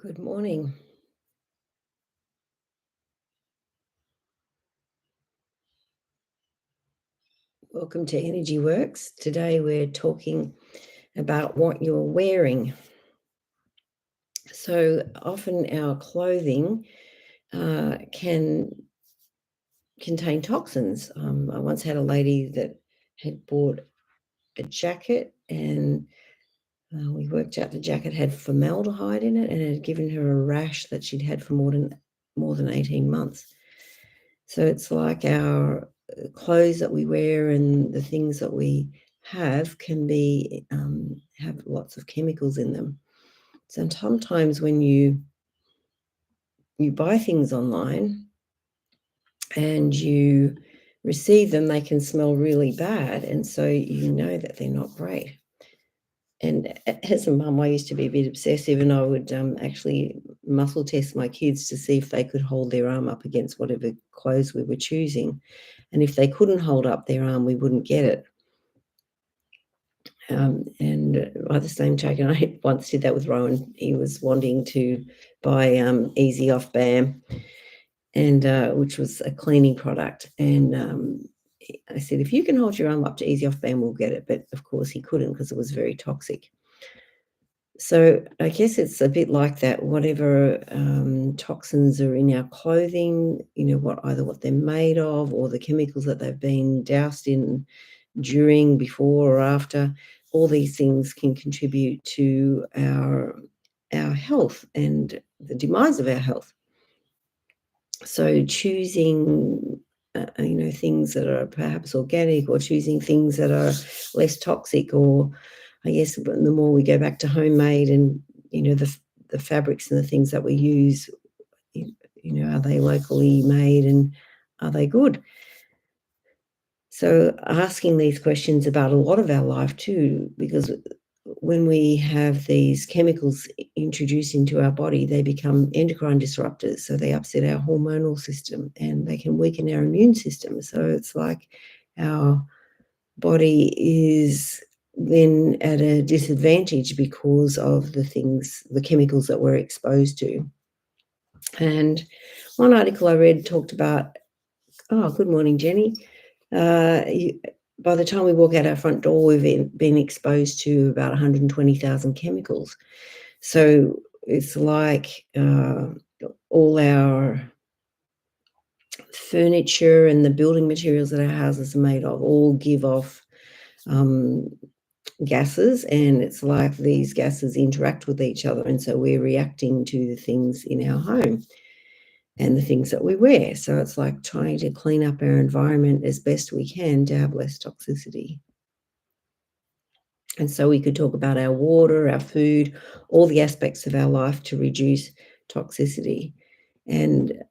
Good morning. Welcome to Energy Works. Today we're talking about what you're wearing. So often our clothing can contain toxins. I once had a lady that had bought a jacket and we worked out the jacket had formaldehyde in it and it had given her a rash that she'd had for more than 18 months. So it's like our clothes that we wear and the things that we have can be have lots of chemicals in them. So sometimes when you buy things online and you receive them, they can smell really bad, and so you know that they're not great. And as a mum, I used to be a bit obsessive, and I would actually muscle test my kids to see if they could hold their arm up against whatever clothes we were choosing. And if they couldn't hold up their arm, we wouldn't get it. And by the same token, I once did that with Rowan. He was wanting to buy Easy Off Bam, and which was a cleaning product. And I said, if you can hold your arm up to Easy Off Bam, we'll get it. But of course, he couldn't because it was very toxic. So I guess it's a bit like that. Whatever toxins are in our clothing, either what they're made of or the chemicals that they've been doused in during, before, or after, all these things can contribute to our health and the demise of our health. So choosing, things that are perhaps organic, or choosing things that are less toxic, or I guess the more we go back to homemade and, the fabrics and the things that we use, are they locally made and are they good? So asking these questions about a lot of our life too, because when we have these chemicals introduced into our body, they become endocrine disruptors. So they upset our hormonal system and they can weaken our immune system. So it's like our body is then at a disadvantage because of the chemicals that we're exposed to. And one article I read talked about, good morning, Jenny. By the time we walk out our front door, we've been exposed to about 120,000 chemicals. So it's like all our furniture and the building materials that our houses are made of all give off gases, and it's like these gases interact with each other, and so we're reacting to the things in our home and the things that we wear. So it's like trying to clean up our environment as best we can to have less toxicity. And so we could talk about our water, our food, all the aspects of our life to reduce toxicity. And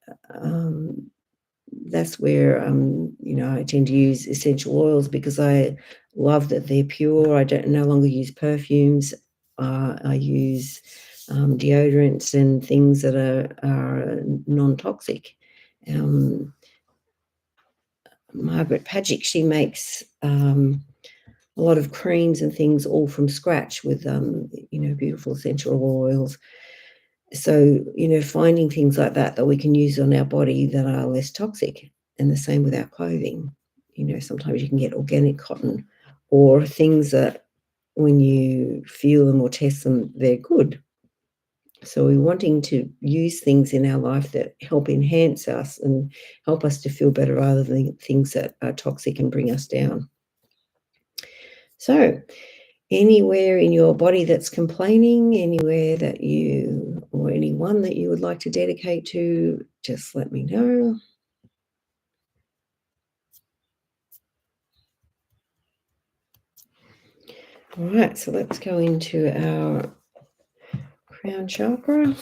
that's where, I tend to use essential oils because I love that they're pure. I no longer use perfumes. I use deodorants and things that are non-toxic. Margaret Pagic, she makes a lot of creams and things all from scratch with, beautiful essential oils. So, finding things like that we can use on our body that are less toxic, and the same with our clothing. Sometimes you can get organic cotton or things that when you feel them or test them, they're good. So we're wanting to use things in our life that help enhance us and help us to feel better rather than things that are toxic and bring us down. So anywhere in your body that's complaining, anywhere that or anyone that you would like to dedicate to, just let me know. All right, so let's go into our crown chakra.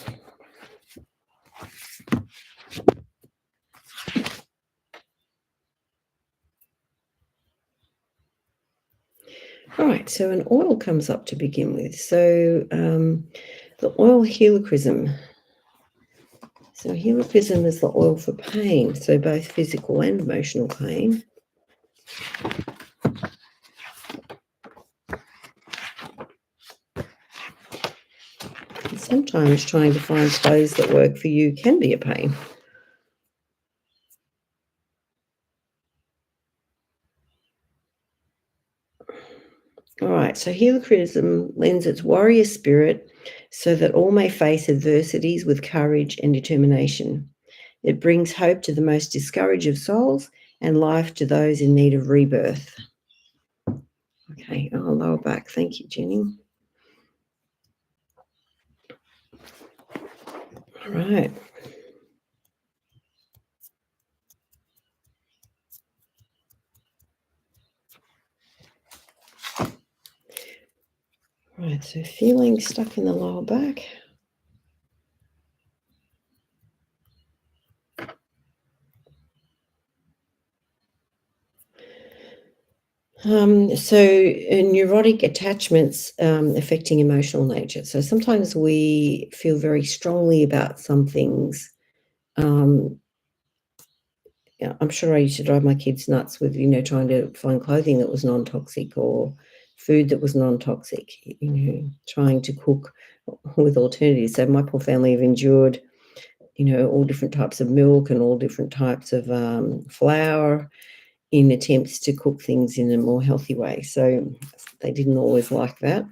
All right, so an oil comes up to begin with. So the oil helichrysum. So helichrysum is the oil for pain, so both physical and emotional pain. And sometimes trying to find clothes that work for you can be a pain. All right, so helicrism lends its warrior spirit so that all may face adversities with courage and determination. It brings hope to the most discouraged of souls and life to those in need of rebirth. Okay, I'll lower back. Thank you, Jenny. All right. Right, so feeling stuck in the lower back. Neurotic attachments affecting emotional nature. So sometimes we feel very strongly about some things. Yeah, I'm sure I used to drive my kids nuts with, trying to find clothing that was non-toxic or food that was non-toxic, trying to cook with alternatives. So my poor family have endured, all different types of milk and all different types of flour in attempts to cook things in a more healthy way. So they didn't always like that.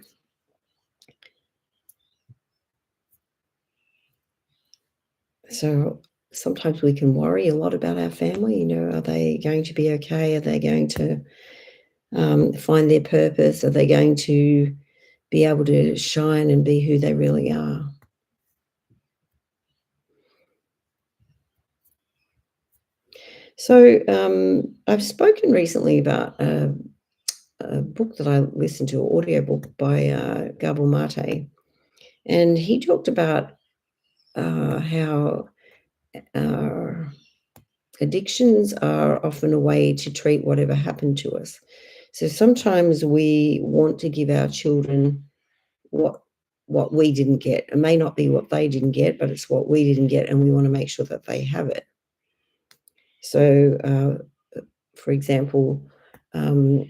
So sometimes we can worry a lot about our family. Are they going to be okay? Are they going to find their purpose? Are they going to be able to shine and be who they really are? So I've spoken recently about a book that I listened to, an audio book by Gabor Mate, and he talked about how addictions are often a way to treat whatever happened to us. So sometimes we want to give our children what we didn't get. It may not be what they didn't get, but it's what we didn't get, and we want to make sure that they have it. So, for example, my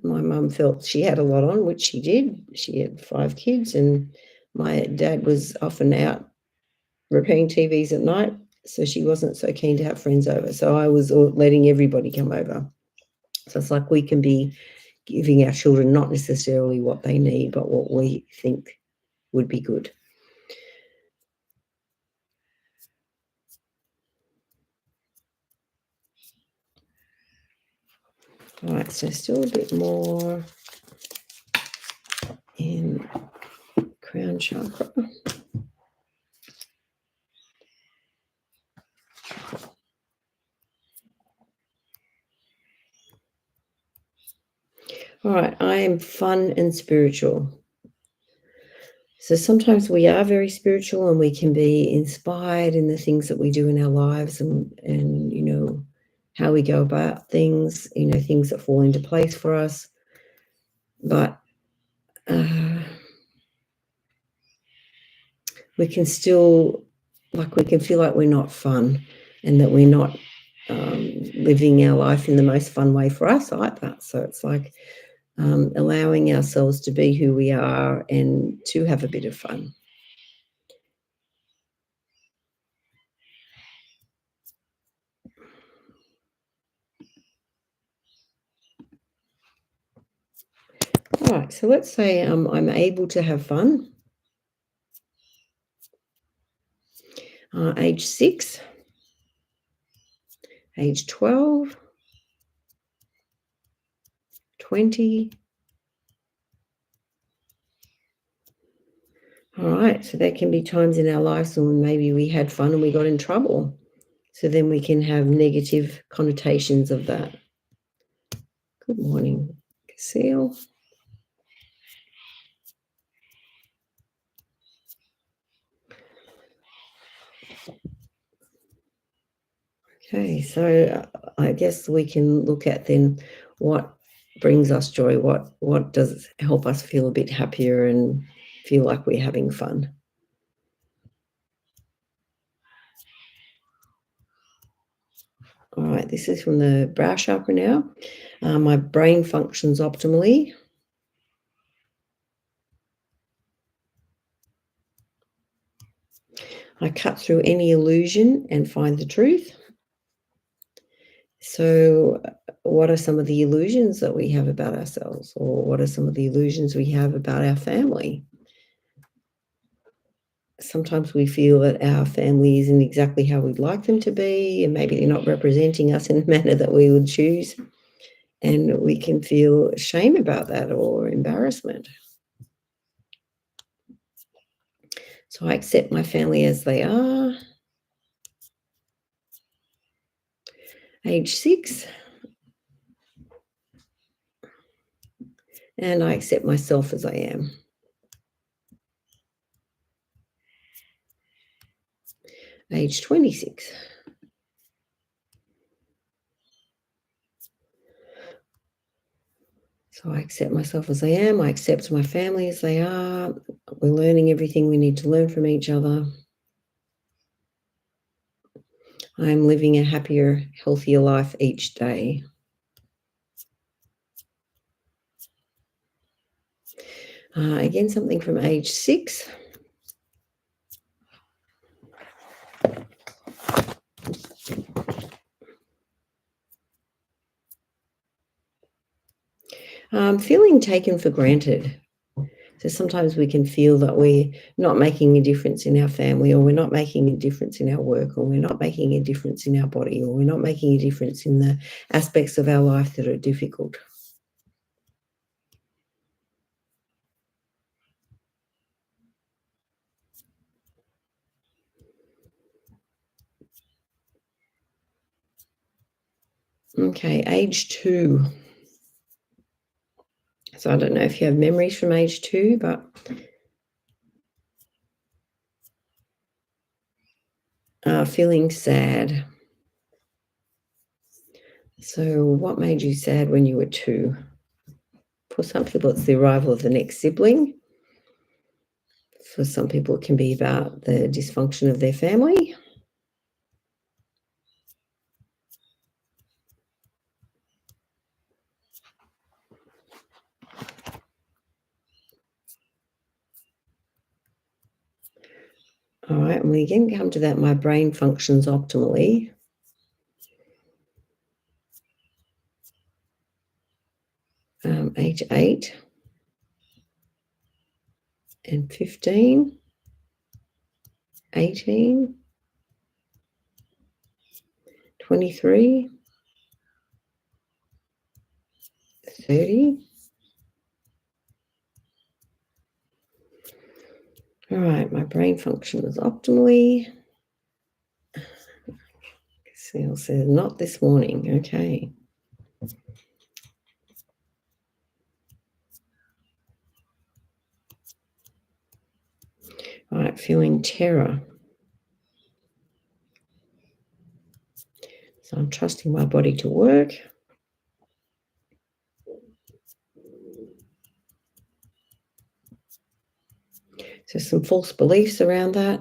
mum felt she had a lot on, which she did. She had 5 kids, and my dad was often out repairing TVs at night, so she wasn't so keen to have friends over. So I was letting everybody come over. So it's like we can be giving our children not necessarily what they need, but what we think would be good. All right, so still a bit more in crown chakra. All right, I am fun and spiritual. So sometimes we are very spiritual and we can be inspired in the things that we do in our lives and how we go about things, things that fall into place for us. But we can still, we can feel like we're not fun and that we're not living our life in the most fun way for us either. So it's like allowing ourselves to be who we are and to have a bit of fun. All right, so let's say I'm able to have fun. Age 6, age 12, 20. All right, so there can be times in our lives when maybe we had fun and we got in trouble. So then we can have negative connotations of that. Good morning, Cecile. Okay, so I guess we can look at then what brings us joy, what does help us feel a bit happier and feel like we're having fun. All right, this is from the brow chakra now. My brain functions optimally. I cut through any illusion and find the truth. So, what are some of the illusions that we have about ourselves, or what are some of the illusions we have about our family? Sometimes we feel that our family isn't exactly how we'd like them to be, and maybe they're not representing us in a manner that we would choose. And we can feel shame about that or embarrassment. So I accept my family as they are. Age 6, and I accept myself as I am. Age 26. So I accept myself as I am. I accept my family as they are. We're learning everything we need to learn from each other. I'm living a happier, healthier life each day. Again, something from age 6. Feeling taken for granted. So sometimes we can feel that we're not making a difference in our family, or we're not making a difference in our work, or we're not making a difference in our body, or we're not making a difference in the aspects of our life that are difficult. Okay, age 2. So I don't know if you have memories from age 2, but feeling sad. So what made you sad when you were 2? For some people, it's the arrival of the next sibling. For some people, it can be about the dysfunction of their family. All right, and we again come to that, my brain functions optimally. Age 8 and 15, 18, 23, 30. All right, my brain functions optimally. Cecile says, not this morning. Okay. All right, feeling terror. So I'm trusting my body to work. So some false beliefs around that.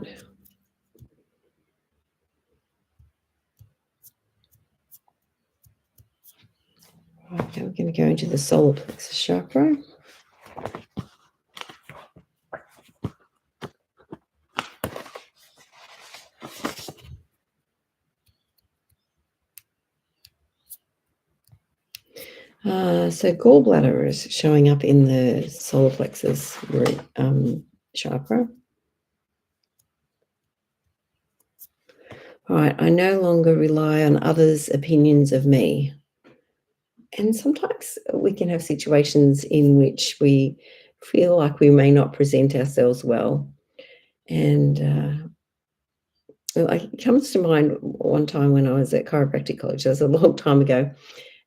Okay, we're going to go into the solar plexus chakra. So gallbladder is showing up in the solar plexus chakra. All right, I no longer rely on others' opinions of me. And sometimes we can have situations in which we feel like we may not present ourselves well. And it comes to mind one time when I was at chiropractic college. That was a long time ago.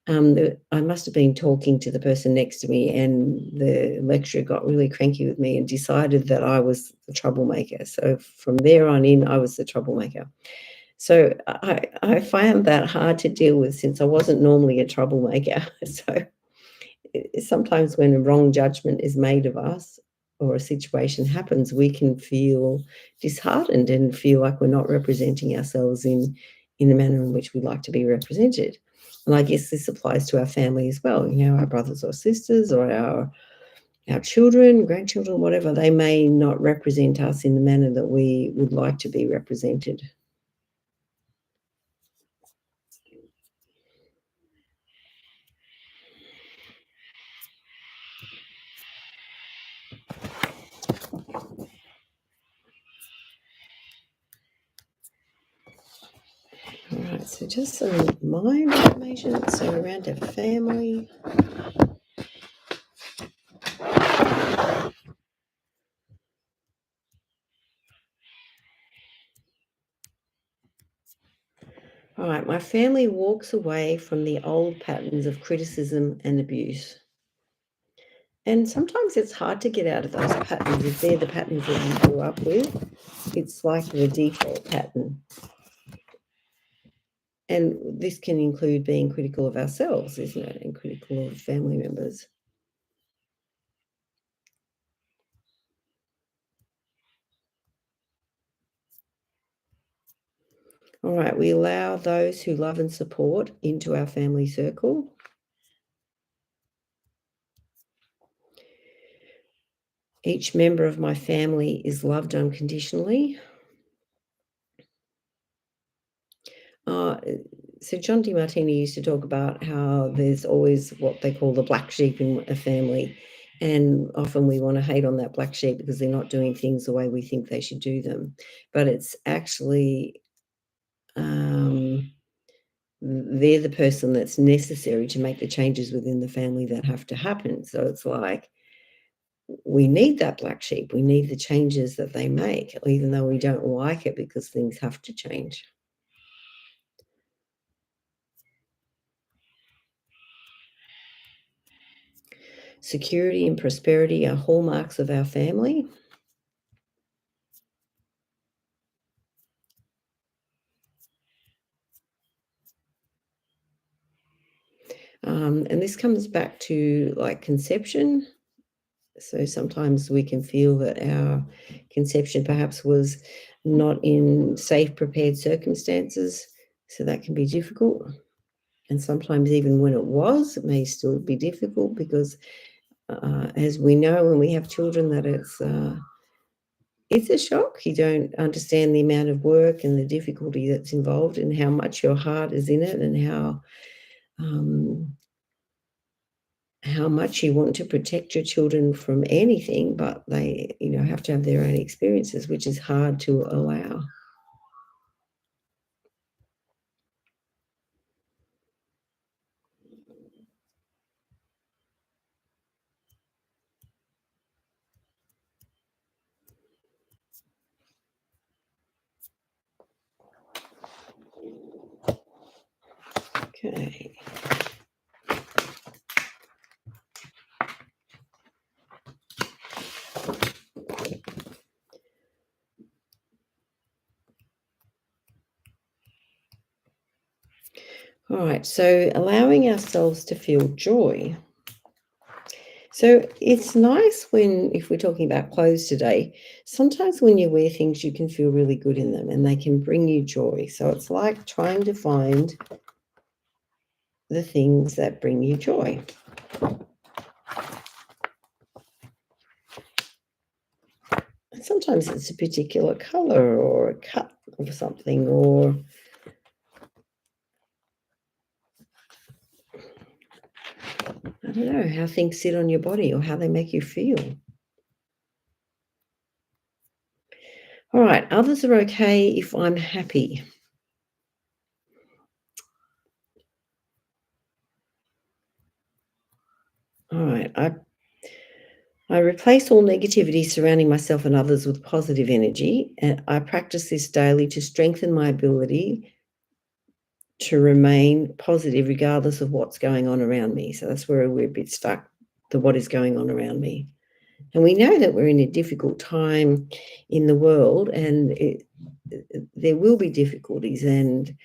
I must have been talking to the person next to me, and the lecturer got really cranky with me and decided that I was the troublemaker. So from there on in, I was the troublemaker. So I found that hard to deal with, since I wasn't normally a troublemaker. So sometimes when a wrong judgment is made of us or a situation happens, we can feel disheartened and feel like we're not representing ourselves in the manner in which we'd like to be represented. And I guess this applies to our family as well, our brothers or sisters, or our our children, grandchildren, whatever, they may not represent us in the manner that we would like to be represented. All right, so just some mind information. So around our family. All right, my family walks away from the old patterns of criticism and abuse. And sometimes it's hard to get out of those patterns if they're the patterns that you grew up with. It's like the default pattern. And this can include being critical of ourselves, isn't it? And critical of family members. All right, we allow those who love and support into our family circle. Each member of my family is loved unconditionally. Uh, so John DiMartini used to talk about how there's always what they call the black sheep in a family, and often we want to hate on that black sheep because they're not doing things the way we think they should do them. But it's actually they're the person that's necessary to make the changes within the family that have to happen. So it's like we need that black sheep. We need the changes that they make, even though we don't like it because things have to change. Security and prosperity are hallmarks of our family. And this comes back to like conception. So sometimes we can feel that our conception perhaps was not in safe, prepared circumstances. So that can be difficult. And sometimes, even when it was, it may still be difficult because, as we know, when we have children, that it's a shock. You don't understand the amount of work and the difficulty that's involved and how much your heart is in it and um, how much you want to protect your children from anything, but they, have to have their own experiences, which is hard to allow. Okay. All right, so allowing ourselves to feel joy. So it's nice when, if we're talking about clothes today, sometimes when you wear things, you can feel really good in them and they can bring you joy. So it's like trying to find the things that bring you joy. And sometimes it's a particular color or a cut of something, or I don't know, how things sit on your body or how they make you feel. All right, others are okay if I'm happy. All right, I replace all negativity surrounding myself and others with positive energy. And I practice this daily to strengthen my ability to remain positive regardless of what's going on around me. So that's where we're a bit stuck, to what is going on around me. And we know that we're in a difficult time in the world, and there will be difficulties, and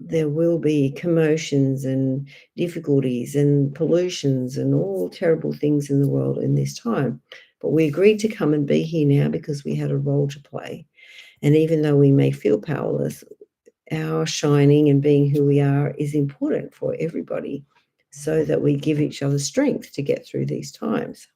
there will be commotions and difficulties and pollutions and all terrible things in the world in this time. But we agreed to come and be here now because we had a role to play. And even though we may feel powerless, our shining and being who we are is important for everybody. so that we give each other strength to get through these times.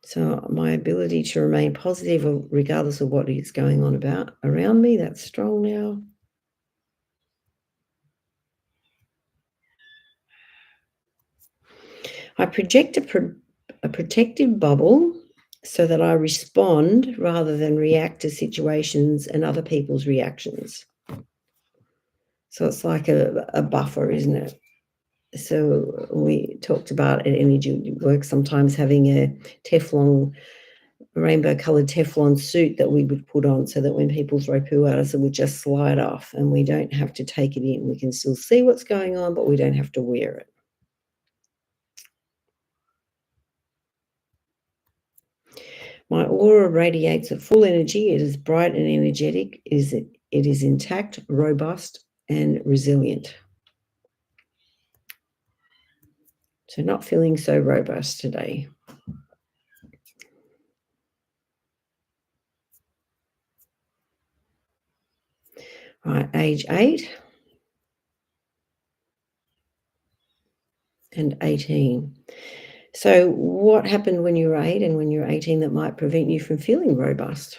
So my ability to remain positive regardless of what is going on around me, that's strong now. I project a protective bubble so that I respond rather than react to situations and other people's reactions. So it's like a buffer, isn't it? So we talked about at Energy Work sometimes having a rainbow-coloured Teflon suit that we would put on so that when people throw poo at us, it would just slide off and we don't have to take it in. We can still see what's going on, but we don't have to wear it. My aura radiates at full energy. It is bright and energetic. It is intact, robust, and resilient. So not feeling so robust today. Right, age 8 and 18. So what happened when you were 8 and when you're 18 that might prevent you from feeling robust?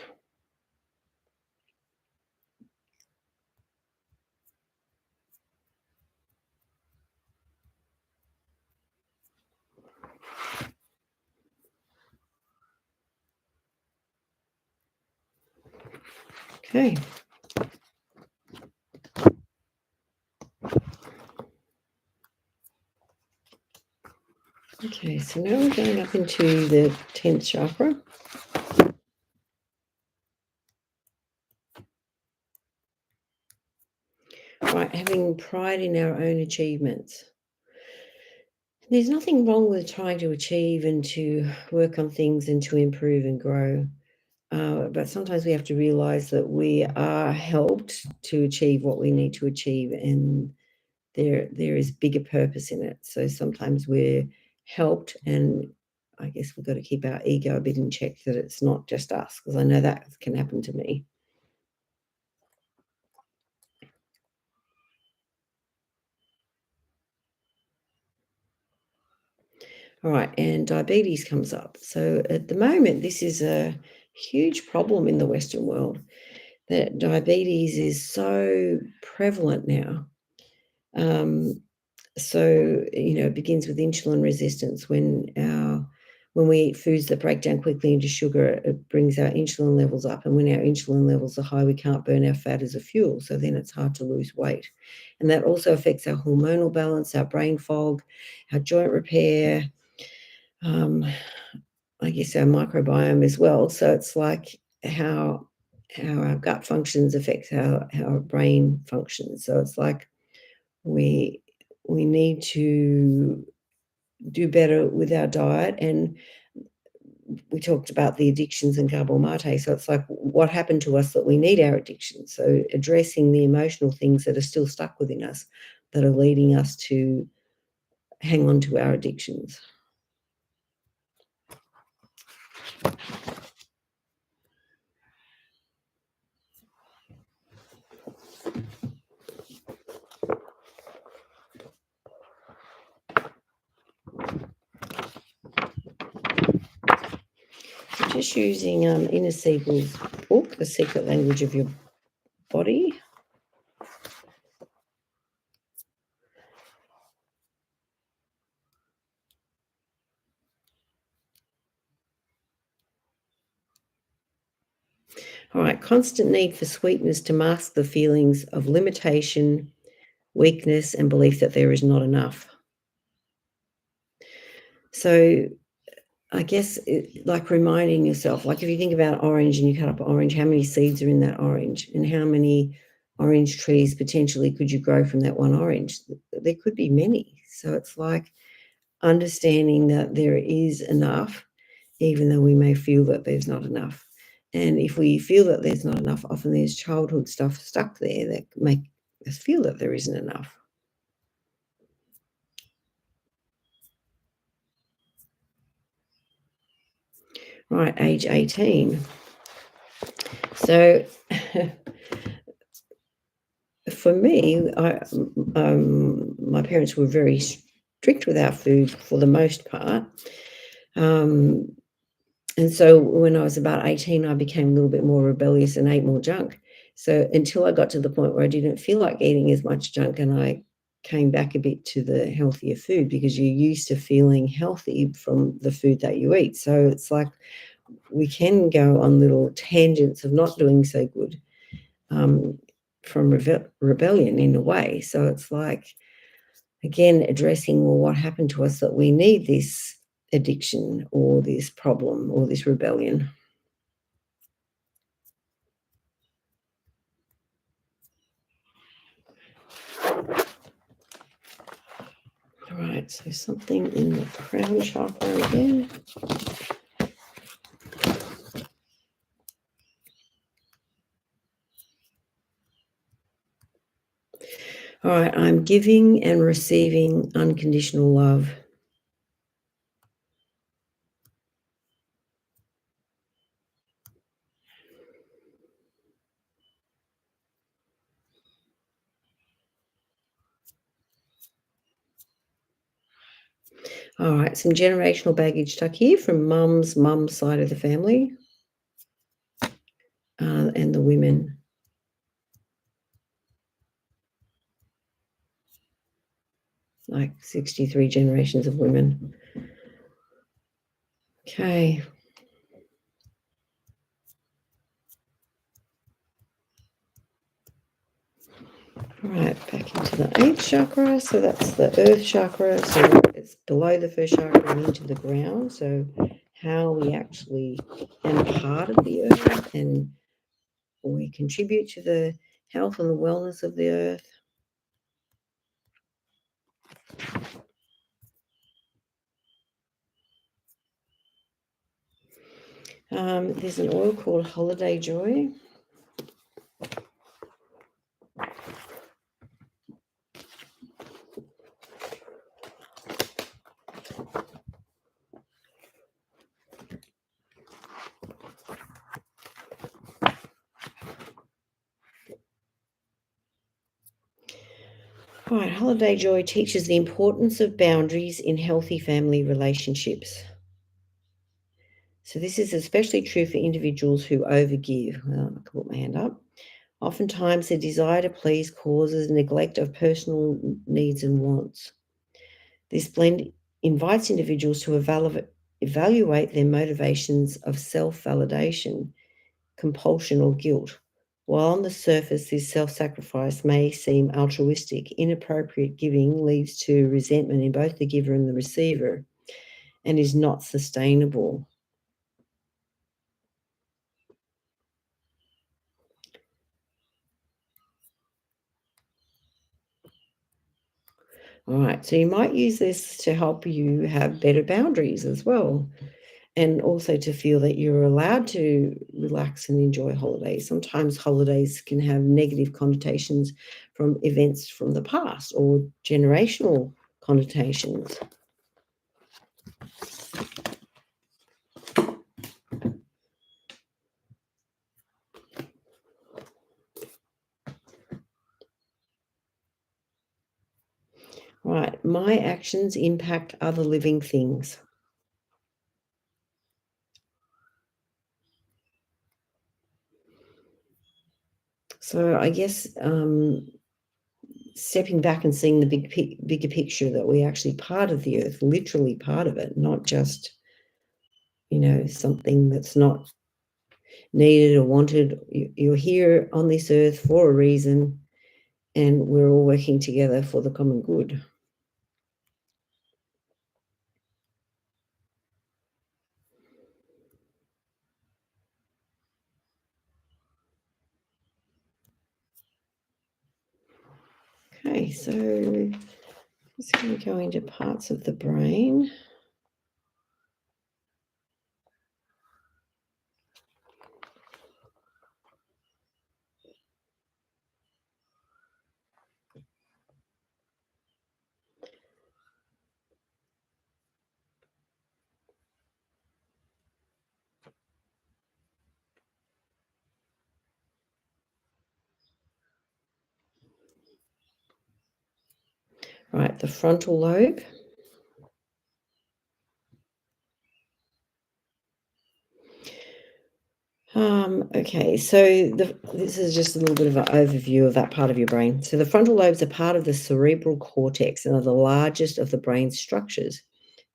Okay. Okay, so now we're going up into the 10th chakra. Right, having pride in our own achievements. There's nothing wrong with trying to achieve and to work on things and to improve and grow. But sometimes we have to realize that we are helped to achieve what we need to achieve, and there is bigger purpose in it. So sometimes we're helped, and I guess we've got to keep our ego a bit in check that it's not just us, because I know that can happen to me. All right, and diabetes comes up. So at the moment, this is a huge problem in the Western world, that diabetes is so prevalent now. Um, so it begins with insulin resistance. When we eat foods that break down quickly into sugar, it brings our insulin levels up, and when our insulin levels are high, we can't burn our fat as a fuel, so then it's hard to lose weight. And that also affects our hormonal balance, our brain fog, our joint repair, um, I guess our microbiome as well. So it's like how our gut functions affects how our brain functions. So it's like we need to do better with our diet. And we talked about the addictions and Gabor Mate. So it's like, what happened to us that we need our addictions? So addressing the emotional things that are still stuck within us that are leading us to hang on to our addictions. Just using Inner Siegel's book, The Secret Language of Your Body. All right, constant need for sweetness to mask the feelings of limitation, weakness, and belief that there is not enough. So I guess like reminding yourself, like if you think about orange and you cut up an orange, how many seeds are in that orange, and how many orange trees potentially could you grow from that one orange? There could be many. So it's like understanding that there is enough, even though we may feel that there's not enough. And if we feel that there's not enough, often there's childhood stuff stuck there that make us feel that there isn't enough. Right, age 18. So for me, my parents were very strict with our food for the most part. Um, and so when I was about 18, I became a little bit more rebellious and ate more junk. So until I got to the point where I didn't feel like eating as much junk, and I came back a bit to the healthier food, because you're used to feeling healthy from the food that you eat. So it's like we can go on little tangents of not doing so good, um, from rebellion in a way. So it's like, again, addressing, well, what happened to us that we need this addiction or this problem or this rebellion. All right, so something in the crown chakra again. All right, I'm giving and receiving unconditional love. All right, some generational baggage stuck here from mum's side of the family, and the women. Like 63 generations of women. Okay. All right, back into the 8th chakra. So that's the earth chakra. So it's below the first chakra and into the ground. So how we actually am part of the earth, and we contribute to the health and the wellness of the earth. There's an oil called Holiday Joy. All right, Holiday Joy teaches the importance of boundaries in healthy family relationships. So this is especially true for individuals who overgive. Well, I can put my hand up. Oftentimes, the desire to please causes neglect of personal needs and wants. This blend invites individuals to evaluate their motivations of self-validation, compulsion, or guilt. While on the surface, this self-sacrifice may seem altruistic, inappropriate giving leads to resentment in both the giver and the receiver and is not sustainable. All right, so you might use this to help you have better boundaries as well, and also to feel that you're allowed to relax and enjoy holidays. Sometimes holidays can have negative connotations from events from the past or generational connotations. Right, my actions impact other living things. So I guess stepping back and seeing the bigger picture, that we're actually part of the earth, literally part of it, not just, something that's not needed or wanted. You're here on this earth for a reason, and we're all working together for the common good. Okay, so just going to go into parts of the brain. Right, the frontal lobe. Okay, so this is just a little bit of an overview of that part of your brain. So the frontal lobes are part of the cerebral cortex and are the largest of the brain's structures.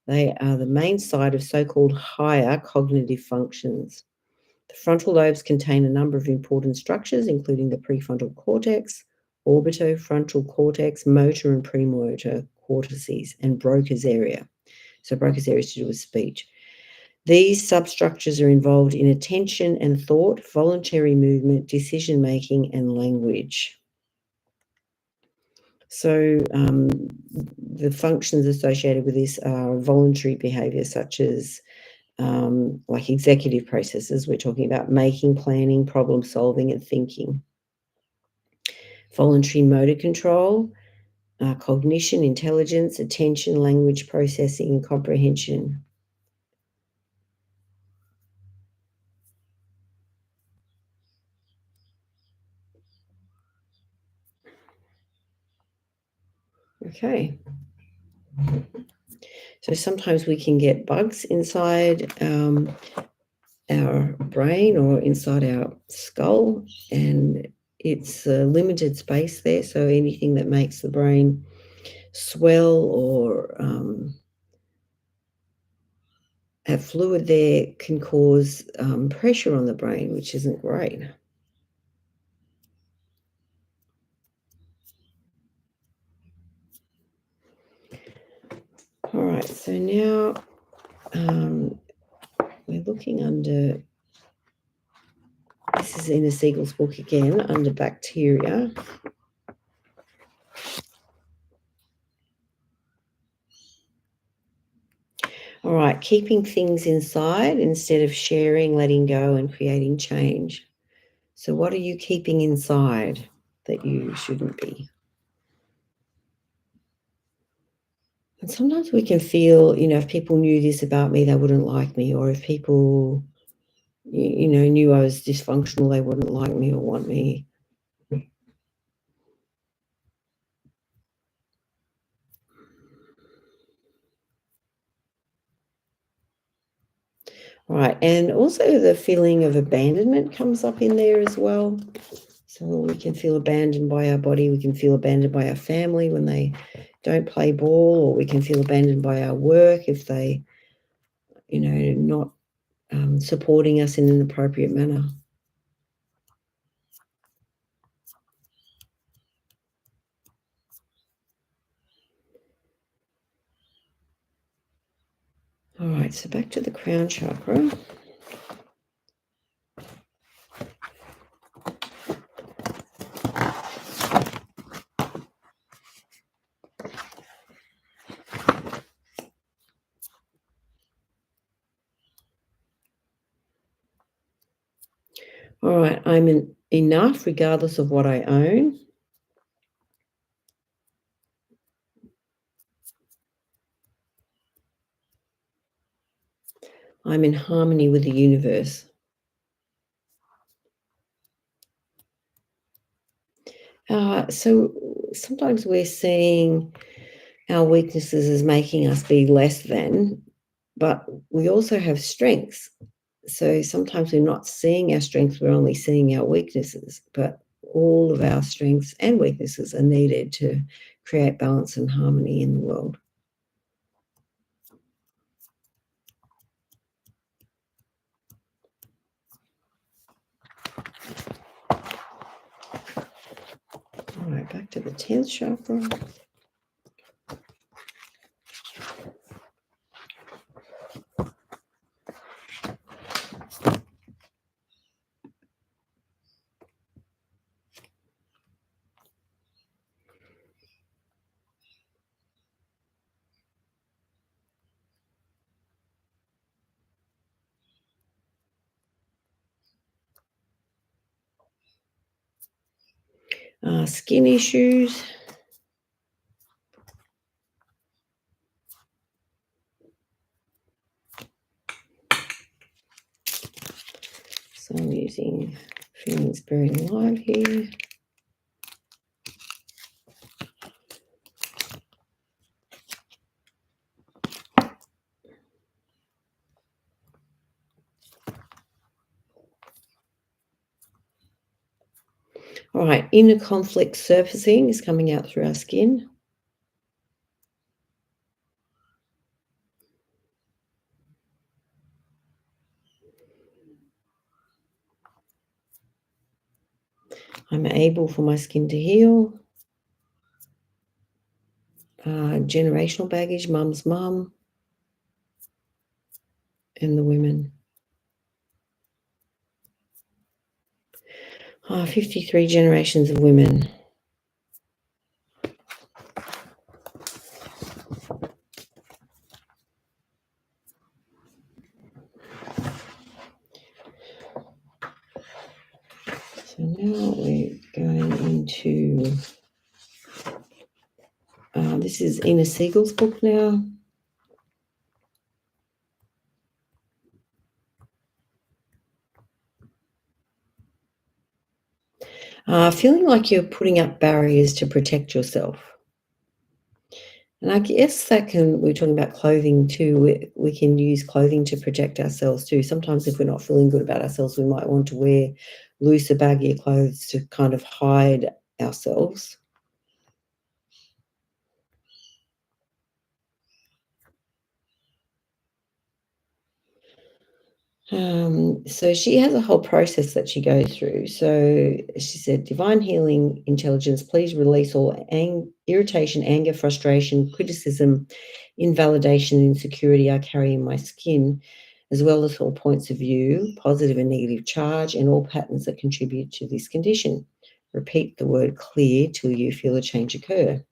They are the main site of so-called higher cognitive functions. The frontal lobes contain a number of important structures, including the prefrontal cortex, orbitofrontal cortex, motor and premotor cortices, and Broca's area. So Broca's area is to do with speech. These substructures are involved in attention and thought, voluntary movement, decision-making, and language. So the functions associated with this are voluntary behavior, such as like executive processes. We're talking about making, planning, problem solving, and thinking. Voluntary motor control, cognition, intelligence, attention, language processing, and comprehension. Okay. So sometimes we can get bugs inside our brain or inside our skull, and it's a limited space there. So anything that makes the brain swell or have fluid there can cause pressure on the brain, which isn't great. All right, so now we're looking under, this is in a Siegel's book again, under bacteria. All right, keeping things inside instead of sharing, letting go, and creating change. So what are you keeping inside that you shouldn't be? And sometimes we can feel, if people knew this about me, they wouldn't like me. Or if people, knew I was dysfunctional, they wouldn't like me or want me. Right, and also the feeling of abandonment comes up in there as well. So we can feel abandoned by our body, we can feel abandoned by our family when they don't play ball, or we can feel abandoned by our work if they, not supporting us in an appropriate manner. All right, so back to the crown chakra. All right, I'm enough regardless of what I own. I'm in harmony with the universe. So sometimes we're seeing our weaknesses as making us be less than, but we also have strengths. So sometimes we're not seeing our strengths, we're only seeing our weaknesses, but all of our strengths and weaknesses are needed to create balance and harmony in the world. All right, back to the 10th chakra. Skin issues. So I'm using Feelings Buried Alive here. All right, inner conflict surfacing is coming out through our skin. I'm able for my skin to heal. Generational baggage, mum's mum, and the women. 53 generations of women. So now we're going into, this is Ina Siegel's book now. Feeling like you're putting up barriers to protect yourself. And I guess we're talking about clothing too. We can use clothing to protect ourselves too. Sometimes if we're not feeling good about ourselves, we might want to wear looser, baggier clothes to kind of hide ourselves. So she has a whole process that she goes through. So she said, divine healing intelligence, please release all irritation, anger, frustration, criticism, invalidation, and insecurity I carry in my skin, as well as all points of view, positive and negative charge, and all patterns that contribute to this condition. Repeat the word clear till you feel a change occur.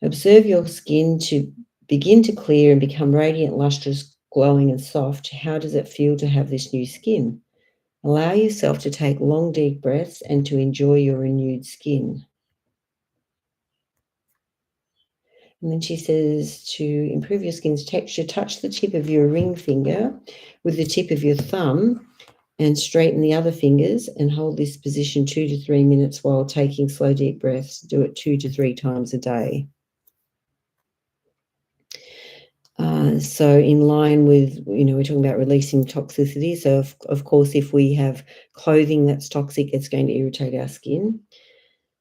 Observe your skin to begin to clear and become radiant, lustrous, glowing and soft. How does it feel to have this new skin? Allow yourself to take long, deep breaths and to enjoy your renewed skin. And then she says to improve your skin's texture, touch the tip of your ring finger with the tip of your thumb and straighten the other fingers and hold this position 2 to 3 minutes while taking slow, deep breaths. Do it 2 to 3 times a day. So in line with, we're talking about releasing toxicity. So of course, if we have clothing that's toxic, it's going to irritate our skin.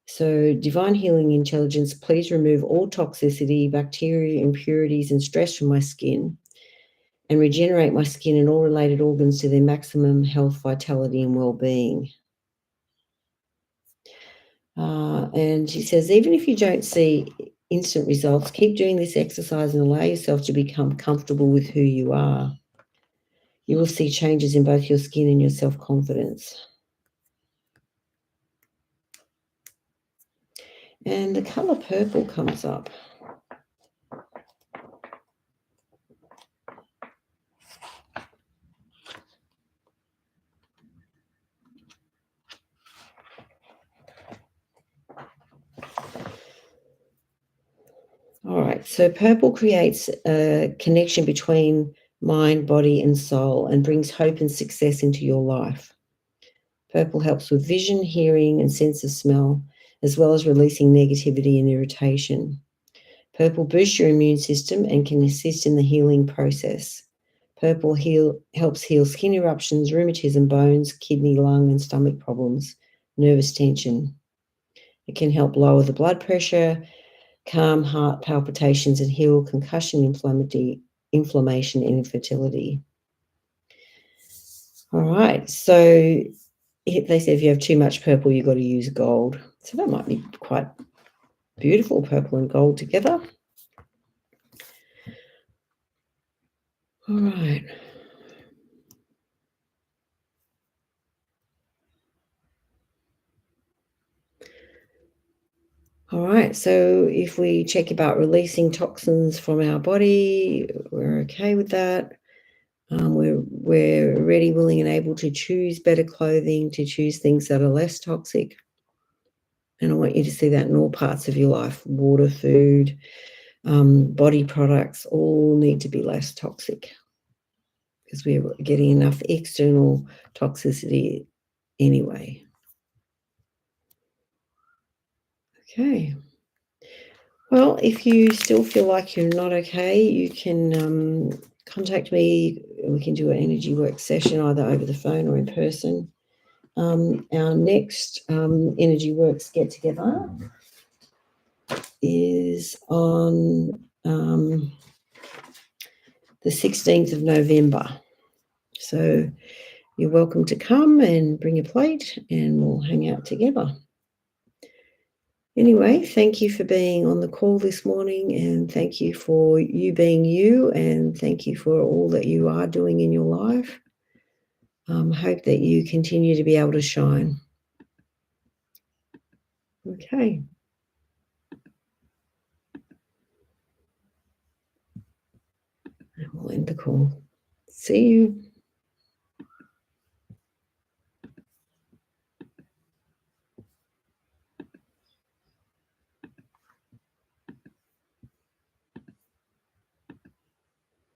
So divine healing intelligence, please remove all toxicity, bacteria, impurities, and stress from my skin and regenerate my skin and all related organs to their maximum health, vitality, and well-being. And she says, even if you don't see instant results, keep doing this exercise and allow yourself to become comfortable with who you are. You will see changes in both your skin and your self-confidence. And the color purple comes up. All right, so purple creates a connection between mind, body, and soul and brings hope and success into your life. Purple helps with vision, hearing, and sense of smell, as well as releasing negativity and irritation. Purple boosts your immune system and can assist in the healing process. Purple helps heal skin eruptions, rheumatism, bones, kidney, lung, and stomach problems, nervous tension. It can help lower the blood pressure, calm heart palpitations, and heal concussion, inflammation, and infertility. All right, so they say if you have too much purple, you've got to use gold. So that might be quite beautiful, purple and gold together. All right. All right, so if we check about releasing toxins from our body, we're okay with that. We're ready, willing, and able to choose better clothing, to choose things that are less toxic. And I want you to see that in all parts of your life. Water, food, body products all need to be less toxic because we're getting enough external toxicity anyway. Okay. Well, if you still feel like you're not okay, you can contact me. We can do an energy work session either over the phone or in person. Our next Energy Works get together is on the 16th of November. So you're welcome to come and bring a plate and we'll hang out together. Anyway, thank you for being on the call this morning, and thank you for you being you, and thank you for all that you are doing in your life. Hope that you continue to be able to shine. Okay. And we'll end the call. See you.